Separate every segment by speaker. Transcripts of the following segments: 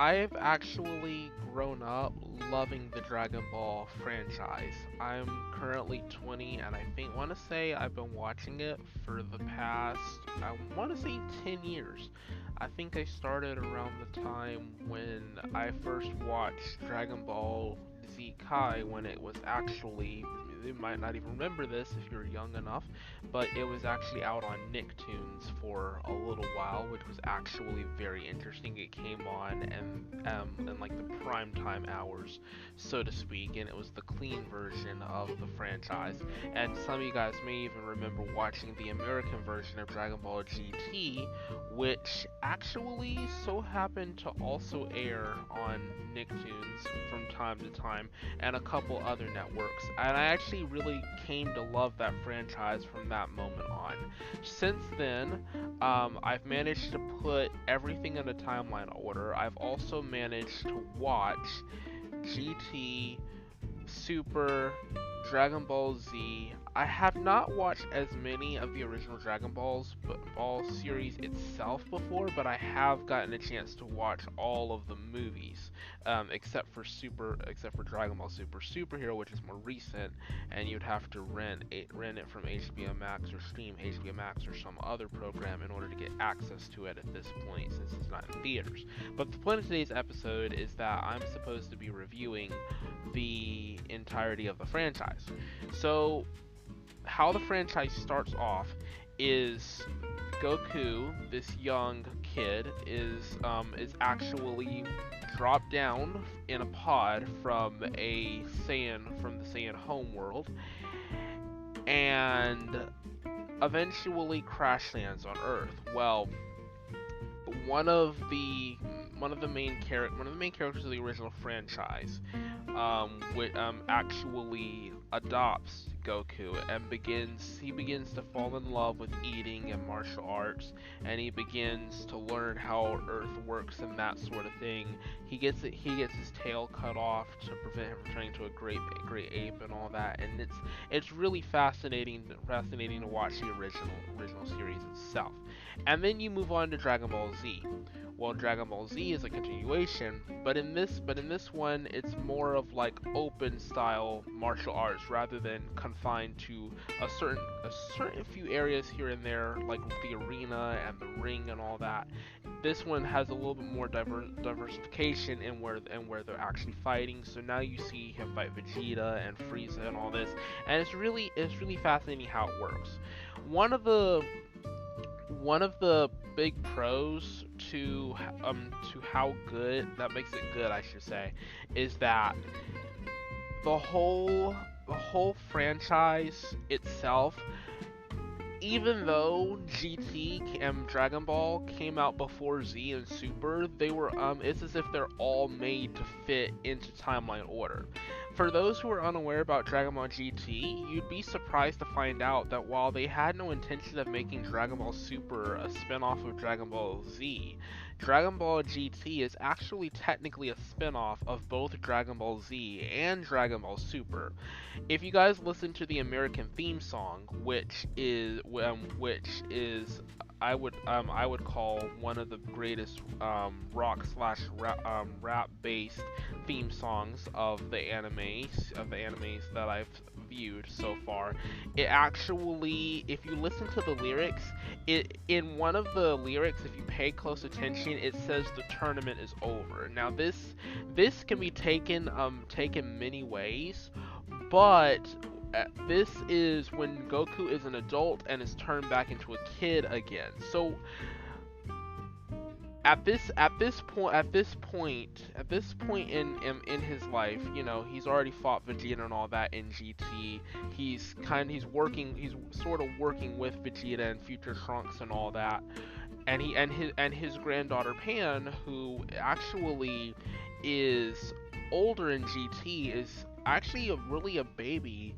Speaker 1: I've actually grown up loving the Dragon Ball franchise. I'm currently 20, and want to say I've been watching it for the past, I want to say 10 years. I think I started around the time when I first watched Dragon Ball Z Kai, when it was actually, you might not even remember this if you're young enough, but it was actually out on Nicktoons for a little while, which was actually very interesting. It came on and in like the prime time hours, so to speak, and it was the clean version of the franchise. And some of you guys may even remember watching the American version of Dragon Ball GT, which actually so happened to also air on Nicktoons from time to time, and a couple other networks. And I actually really came to love that franchise from that moment on. Since then, I've managed to put everything in a timeline order. I've also managed to watch GT, Super, Dragon Ball Z. I have not watched as many of the original Dragon Ball series itself before, but I have gotten a chance to watch all of the movies, except for Dragon Ball Super Superhero, which is more recent, and you'd have to rent it from HBO Max or stream HBO Max or some other program in order to get access to it at this point, since it's not in theaters. But the point of today's episode is that I'm supposed to be reviewing the entirety of the franchise. So, how the franchise starts off is Goku, this young kid, is actually dropped down in a pod from the Saiyan homeworld, and eventually crash lands on Earth. Well, one of the main characters of the original franchise, actually adopts Goku and begins to fall in love with eating and martial arts, and he begins to learn how Earth works and that sort of thing. He gets his tail cut off to prevent him from turning into a great ape and all that, and it's really fascinating to watch the original series itself. And then you move on to Dragon Ball Z. Well, Dragon Ball Z is a continuation, but in this one, it's more of like open style martial arts rather than confined to a certain few areas here and there, like the arena and the ring and all that. This one has a little bit more diversification in where they're actually fighting. So now you see him fight Vegeta and Frieza and all this, and it's really fascinating how it works. One of the big pros to how good that makes it good, I should say, is that the whole franchise itself, even though GT and Dragon Ball came out before Z and Super, they were it's as if they're all made to fit into timeline order. For those who are unaware about Dragon Ball GT, you'd be surprised to find out that while they had no intention of making Dragon Ball Super a spin-off of Dragon Ball Z, Dragon Ball GT is actually technically a spin-off of both Dragon Ball Z and Dragon Ball Super. If you guys listen to the American theme song, which is I would call one of the greatest rock / rap based theme songs of the animes that I've viewed so far. It actually, if you listen to the lyrics, in one of the lyrics, if you pay close attention, it says the tournament is over. Now this can be taken many ways, but this is when Goku is an adult and is turned back into a kid again. So at this point in his life, you know, he's already fought Vegeta and all that in GT. He's sort of working with Vegeta and Future Trunks and all that. And his granddaughter Pan, who actually is older in GT, is actually really a baby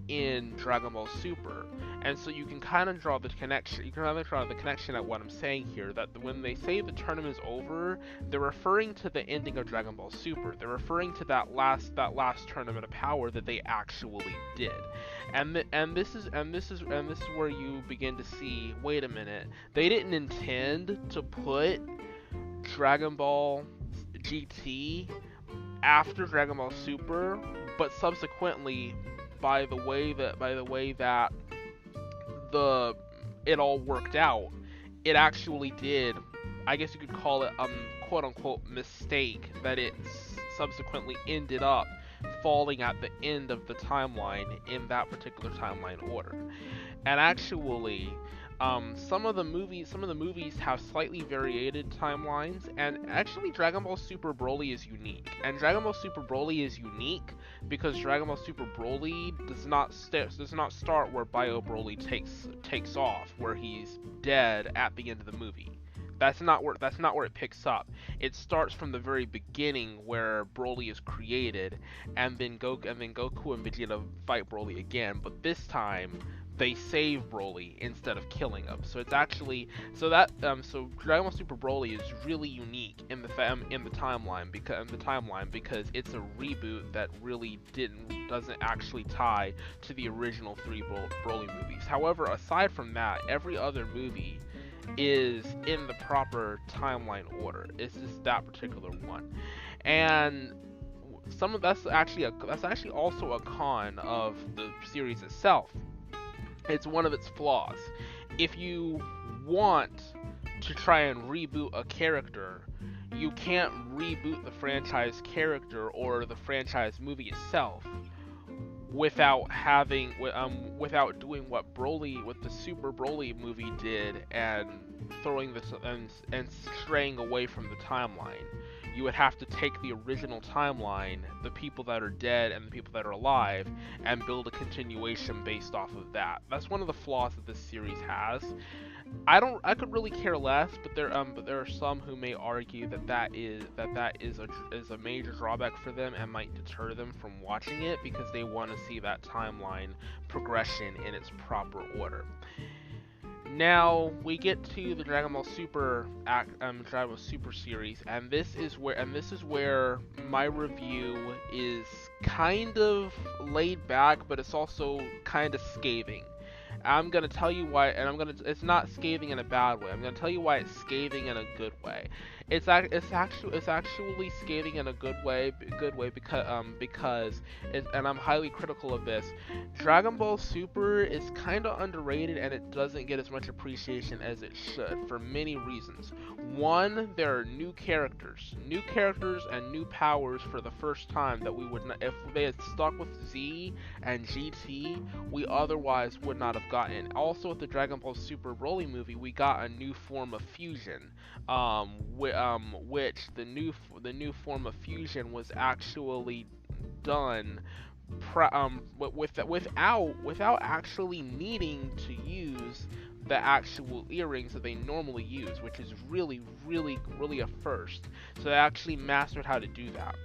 Speaker 1: in Dragon Ball Super. And so you can kind of draw the connection. You can kind of draw the connection at what I'm saying here. That when they say the tournament is over, they're referring to the ending of Dragon Ball Super. They're referring to that last tournament of power that they actually did. And this is where you begin to see. Wait a minute. They didn't intend to put Dragon Ball GT after Dragon Ball Super, but subsequently, by the way that the it all worked out, it actually did, I guess you could call it quote unquote mistake, that it subsequently ended up falling at the end of the timeline in that particular timeline order. And actually, some of the movies have slightly variated timelines, and actually Dragon Ball Super Broly is unique. And Dragon Ball Super Broly is unique because Dragon Ball Super Broly does not start where Bio Broly takes off, where he's dead at the end of the movie. That's not where it picks up. It starts from the very beginning where Broly is created, and then Goku and Vegeta fight Broly again. But this time, they save Broly instead of killing him. So it's actually so Dragon Ball Super Broly is really unique in the timeline because it's a reboot that really doesn't actually tie to the original three Broly movies. However, aside from that, every other movie is in the proper timeline order. It's just that particular one, and that's actually also a con of the series itself. It's one of its flaws. If you want to try and reboot a character, you can't reboot the franchise character or the franchise movie itself without doing what the Super Broly movie did and straying away from the timeline. You would have to take the original timeline, the people that are dead and the people that are alive, and build a continuation based off of that. That's one of the flaws that this series has. I could really care less, but there are some who may argue that is a major drawback for them and might deter them from watching it because they want to see that timeline progression in its proper order. Now we get to the Dragon Ball Super series, and this is where my review is kind of laid back, but it's also kind of scathing. I'm gonna tell you why, and it's not scathing in a bad way. I'm gonna tell you why it's scathing in a good way. It's actually scathing in a good way because and I'm highly critical of this. Dragon Ball Super is kind of underrated, and it doesn't get as much appreciation as it should for many reasons. One, there are new characters and new powers for the first time that we would not, if they had stuck with Z and GT, we otherwise would not have gotten. Also, with the Dragon Ball Super Broly movie, we got a new form of fusion, which the new form of fusion was actually done without actually needing to use the actual earrings that they normally use, which is really a first. So they actually mastered how to do that.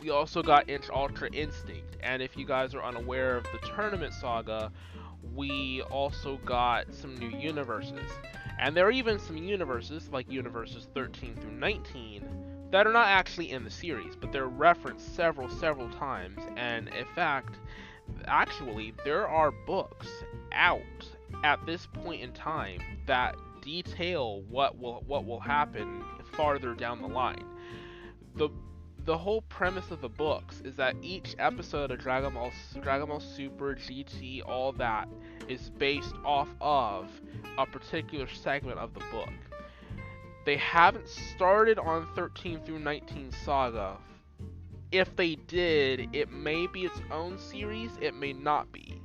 Speaker 1: We also got Ultra Instinct, and if you guys are unaware of the Tournament Saga, we also got some new universes. And there are even some universes, like universes 13 through 19, that are not actually in the series, but they're referenced several times. And in fact, actually, there are books out at this point in time that detail what will happen farther down the line. The whole premise of the books is that each episode of Dragon Ball Super, GT, all that is based off of a particular segment of the book. They haven't started on 13 through 19 Saga. If they did, it may be its own series, it may not be.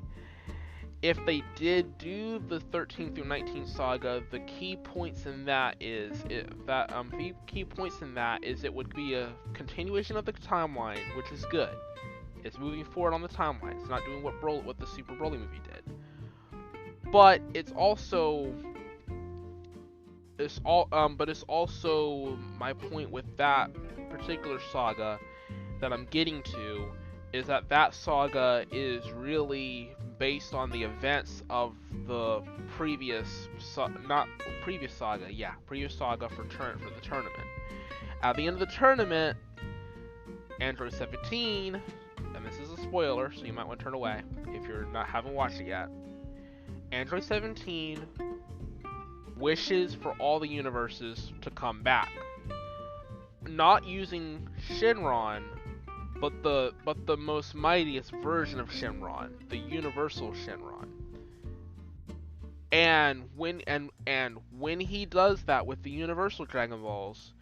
Speaker 1: If they did do the 13 through 19 Saga, the key points in that is it would be a continuation of the timeline, which is good. It's moving forward on the timeline. It's not doing what the Super Broly movie did. But it's also my point with that particular saga that I'm getting to is that saga is really based on the events of the previous saga for the tournament. At the end of the tournament, Android 17, and this is a spoiler, so you might want to turn away if haven't watched it yet. Android 17 wishes for all the universes to come back. not using Shinron, but the most mightiest version of Shinron, the Universal Shinron. And when he does that with the Universal Dragon Balls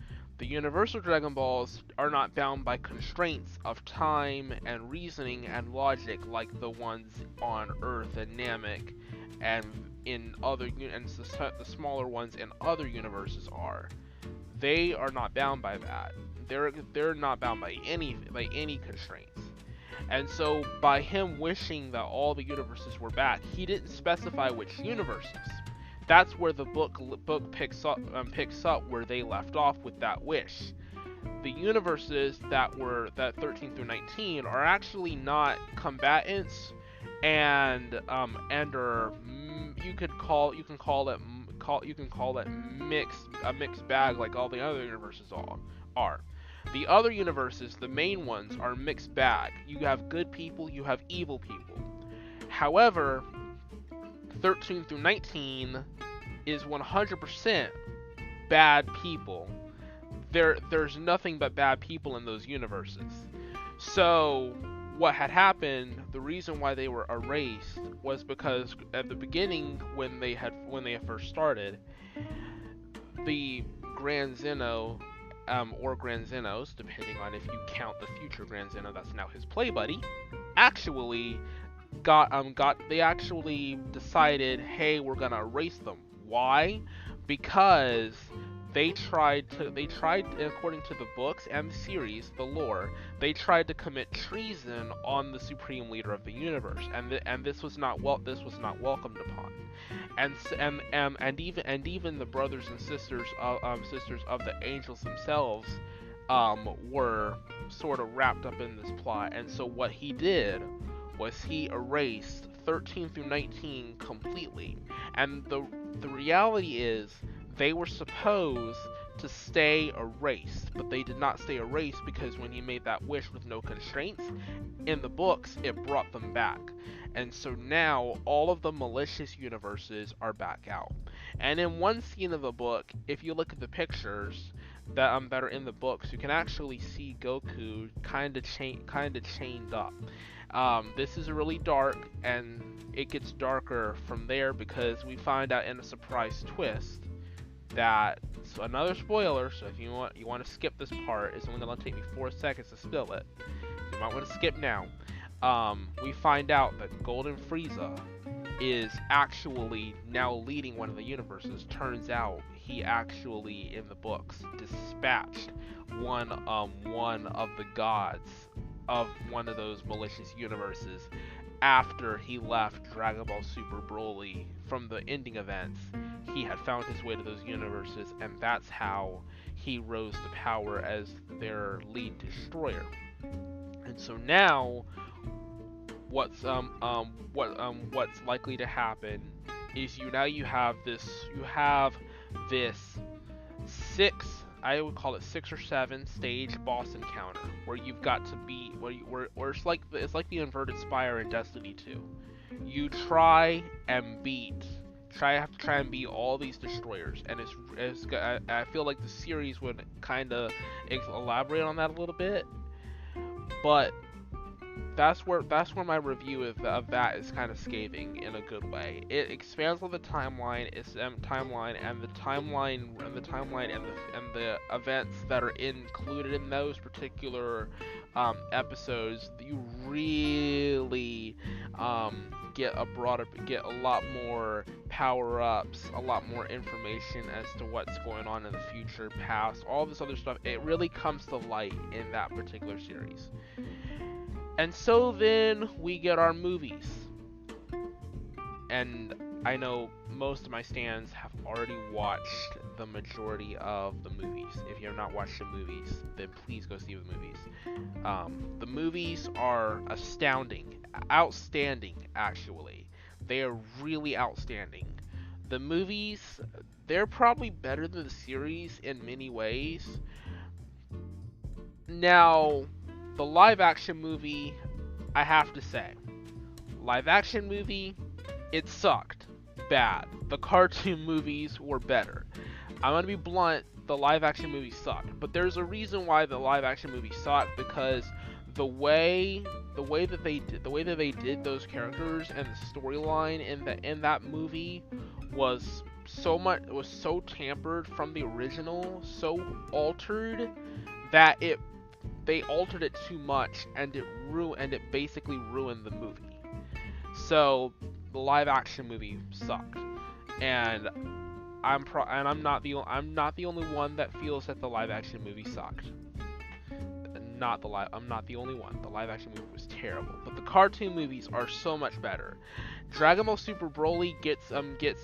Speaker 1: are not bound by constraints of time and reasoning and logic like the ones on Earth and Namek, and the smaller ones in other universes are. They are not bound by that. They're not bound by any constraints. And so, by him wishing that all the universes were back, he didn't specify which universes. That's where the book picks up where they left off with that wish. The universes that 13 through 19 are actually not combatants, and are you can call it a mixed bag like all the other universes are. The other universes, the main ones, are mixed bag. You have good people, you have evil people. However, 13 through 19 is 100% bad people. There's nothing but bad people in those universes. So what had happened, the reason why they were erased was because at the beginning when they had first started, the Grand Zeno, or Grand Zenos, depending on if you count the future Grand Zeno that's now his play buddy, actually they actually decided, hey, we're gonna erase them. Why? Because they tried, according to the books and the series, the lore, they tried to commit treason on the supreme leader of the universe, and this was not welcomed upon. And even the brothers and sisters of the angels themselves were sort of wrapped up in this plot. And so what he did was he erased 13 through 19 completely. And the reality is, they were supposed to stay erased, but they did not stay erased because when he made that wish with no constraints, in the books, it brought them back. And so now, all of the malicious universes are back out. And in one scene of the book, if you look at the pictures that are in the books, you can actually see Goku kind of chained up. This is really dark, and it gets darker from there because we find out in a surprise twist that, so another spoiler, so if you want to skip this part, it's only going to take me 4 seconds to spill it. You might want to skip now. We find out that Golden Frieza is actually now leading one of the universes. Turns out he actually, in the books, dispatched one of the gods of one of those malicious universes after he left Dragon Ball Super Broly from the ending events. He had found his way to those universes, and that's how he rose to power as their lead destroyer. And so now, what's likely to happen is you have this 6, I would call it 6 or 7 stage boss encounter where you've got to beat where it's like the inverted spire in Destiny 2. You have to try and beat all these destroyers, and I feel like the series would kind of elaborate on that a little bit, but that's where my review of that is kind of scathing in a good way. It expands on the timeline, and the events that are included in those particular episodes. You really get a lot more power-ups, a lot more information as to what's going on in the future, past, all this other stuff. It really comes to light in that particular series. And so then we get our movies. And I know most of my stands have already watched the majority of the movies. If you have not watched the movies, then please go see the movies. The movies are outstanding actually. They are really outstanding. The movies, they're probably better than the series in many ways. Now, the live action movie, I have to say, it sucked bad. The cartoon movies were better. I'm gonna be blunt, the live action movie sucked. But there's a reason why the live action movie sucked, because the way that they did those characters and the storyline in that movie was so tampered from the original, so altered, that they altered it too much, and it basically ruined the movie. So the live action movie sucked, and I'm not the only one that feels that the live action movie sucked. I'm not the only one. The live action movie was terrible, but the cartoon movies are so much better. Dragon Ball Super Broly gets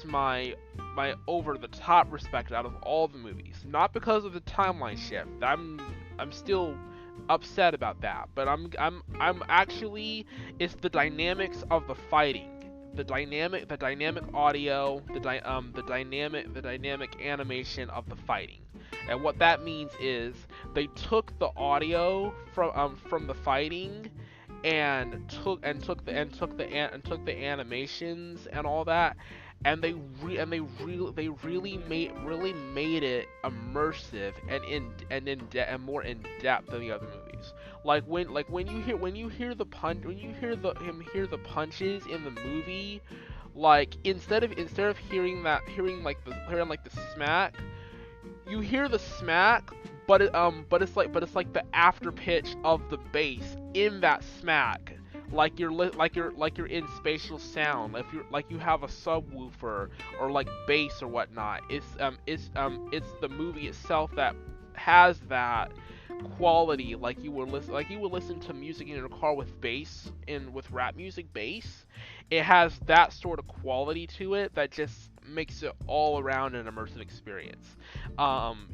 Speaker 1: my over the top respect out of all the movies, not because of the timeline shift. I'm still upset about that, but I'm actually, it's the dynamics of the fighting. The dynamic audio, the dynamic animation of the fighting. And what that means is they took the audio from the fighting and took the animations and all that, and they really made it immersive and more in depth than the other movies. Like when you hear the punches in the movie, like instead of hearing the smack, you hear the smack, but it's like the after pitch of the bass in that smack. Like you're in spatial sound. If you have a subwoofer or like bass or whatnot, it's the movie itself that has that quality. Like you would listen to music in your car with bass, with rap music bass. It has that sort of quality to it that just makes it all around an immersive experience.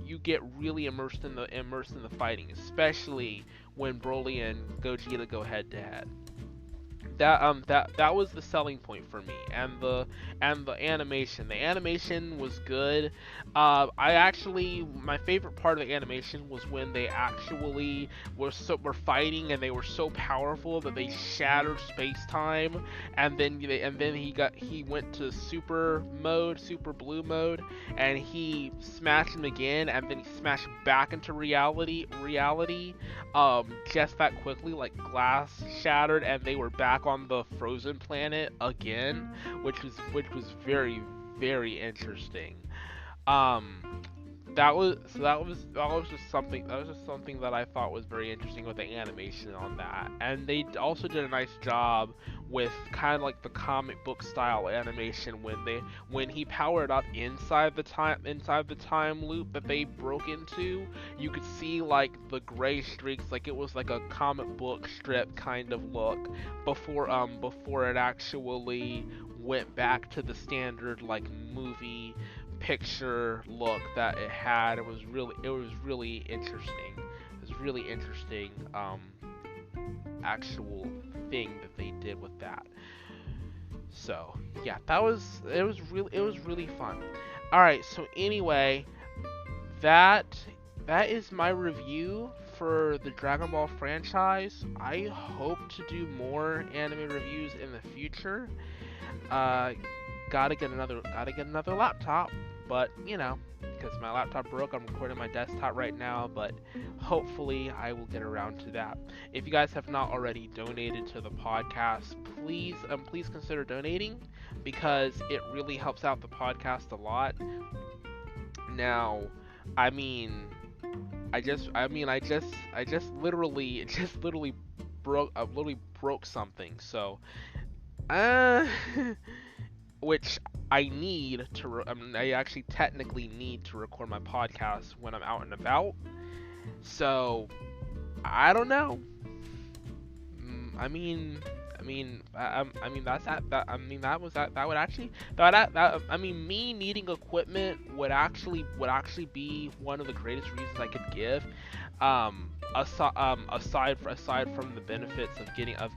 Speaker 1: You get really immersed in the fighting, especially when Broly and Gogeta go head to head. That was the selling point for me, and the animation. The animation was good. My favorite part of the animation was when they actually were fighting, and they were so powerful that they shattered space-time, and then he went to super blue mode, and he smashed him again, and then he smashed back into reality, just that quickly, like glass shattered, and they were back on the frozen planet again, which was very, very interesting. That was just something that I thought was very interesting with the animation on that. And they also did a nice job with kind of like the comic book style animation when he powered up inside the time loop that they broke into. You could see like the gray streaks, like it was like a comic book strip kind of look before it actually went back to the standard like movie picture look that it had. It was really interesting. It was really interesting actual thing that they did with that. So yeah, it was really fun. Alright, so anyway, that is my review for the Dragon Ball franchise. I hope to do more anime reviews in the future. Gotta get another laptop, but you know, because my laptop broke, I'm recording my desktop right now, but hopefully I will get around to that. If you guys have not already donated to the podcast, please consider donating, because it really helps out the podcast a lot. Now, I just literally broke something, so which I need to. I actually technically need to record my podcast when I'm out and about. So I don't know. Me needing equipment would actually be one of the greatest reasons I could give. Aside from the benefits of getting to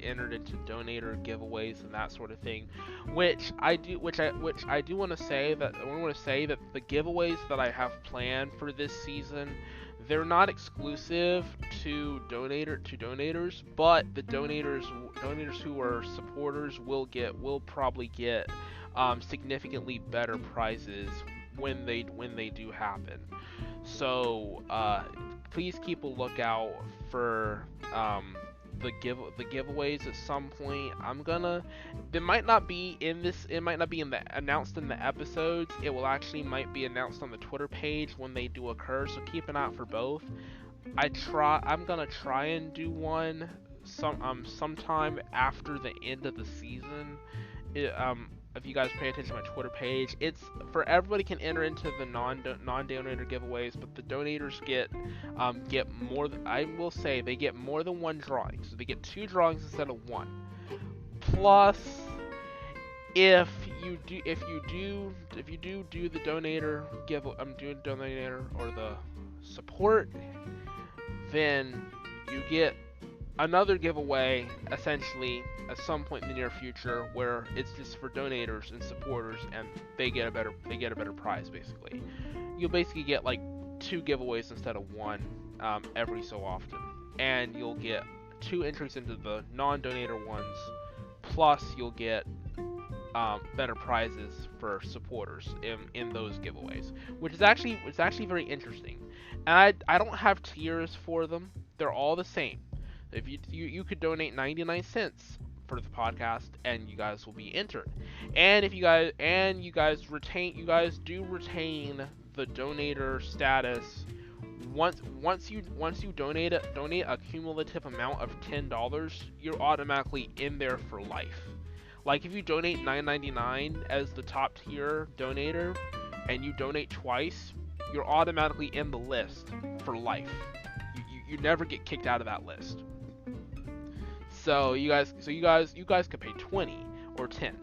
Speaker 1: enter into donator giveaways and that sort of thing, which I do want to say that the giveaways that I have planned for this season, they're not exclusive to donators, but the donators who are supporters will probably get significantly better prizes when they do happen. So please keep a lookout for the giveaways at some point. It might not be in this, it might not be announced in the episodes. It will actually might be announced on the Twitter page when they do occur, so keep an eye out for both. I'm gonna try and do one sometime after the end of the season. If you guys pay attention to my Twitter page, it's for everybody can enter into the non-donator giveaways, but the donators get more. I will say they get more than one drawing, so they get 2 drawings instead of 1. Plus, if you do the donator donator or the support, then you get another giveaway essentially at some point in the near future where it's just for donators and supporters, and they get a better prize. Basically, you'll basically get like 2 giveaways instead of 1 every so often, and you'll get 2 entries into the non-donator ones, plus you'll get better prizes for supporters in those giveaways, which is actually very interesting. And I don't have tiers for them; they're all the same. If you could donate 99 cents for the podcast, and you guys will be entered. And if you guys do retain the donator status once you donate a cumulative amount of $10, you're automatically in there for life. Like if you donate $9.99 as the top tier donator and you donate twice, you're automatically in the list for life. You never get kicked out of that list. So you guys could pay 20 or 10.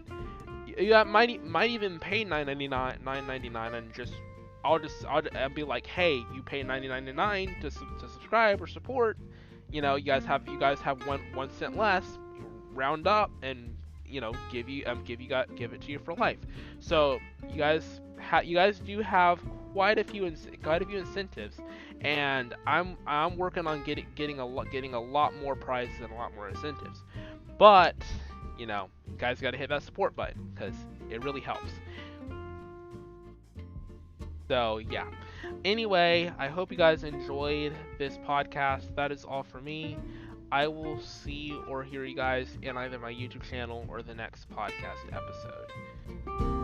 Speaker 1: You might even pay $9.99 and I'll be like, hey, you pay $9.99 to subscribe or support. You guys have 1 cent less. Round up and give it to you for life. So you guys do have quite a few incentives, and I'm working on getting a lot more prizes and a lot more incentives. But you guys got to hit that support button because it really helps. So yeah. Anyway, I hope you guys enjoyed this podcast. That is all for me. I will see or hear you guys in either my YouTube channel or the next podcast episode.